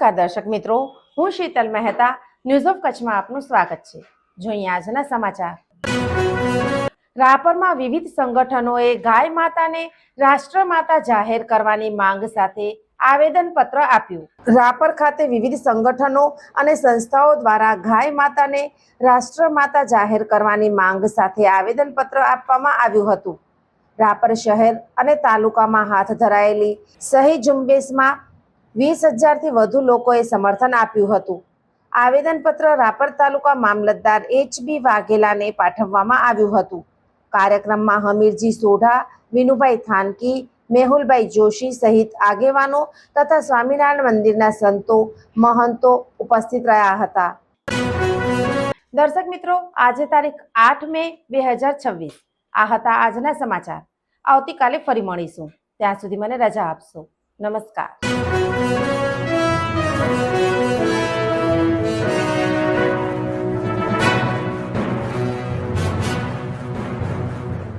નમસ્કાર દર્શક મિત્રો, હું શીતલ મહેતા ન્યૂઝ ઓફ કચ્છમાં આપનું સ્વાગત છે। જોઈએ આજના સમાચાર। રાપરમાં વિવિધ સંગઠનોએ ગાય માતાને રાષ્ટ્રમાતા જાહેર કરવાની માંગ સાથે આવેદનપત્ર આપ્યું। રાપર ખાતે વિવિધ સંગઠનો અને સંસ્થાઓ દ્વારા ગાય માતાને રાષ્ટ્રમાતા જાહેર કરવાની માંગ સાથે આવેદનપત્ર આપવામાં આવ્યું હતું। રાપર શહેર અને તાલુકામાં હાથ ધરાયેલી સહી ઝુંબેશમાં 20,000 થી વધુ લોકોએ સમર્થન આપ્યું હતું। આવેદનપત્ર રાપર તાલુકા મામલતદાર HB વાઘેલાને પાઠવવામાં આવ્યું હતું। કાર્યક્રમમાં હમીરજી સોઢા, વિનુભાઈ થાનકી, મેહુલભાઈ જોશી સહિત આગેવાનો તથા સ્વામિનારાયણ મંદિરના સંતો મહંતો ઉપસ્થિત રહ્યા હતા। દર્શક મિત્રો, આજે તારીખ 8 મે 2026 આ હતા આજના સમાચાર। આવતીકાલે ફરી મળીશું, ત્યાં સુધી મને રજા આપશો। નમસ્કાર।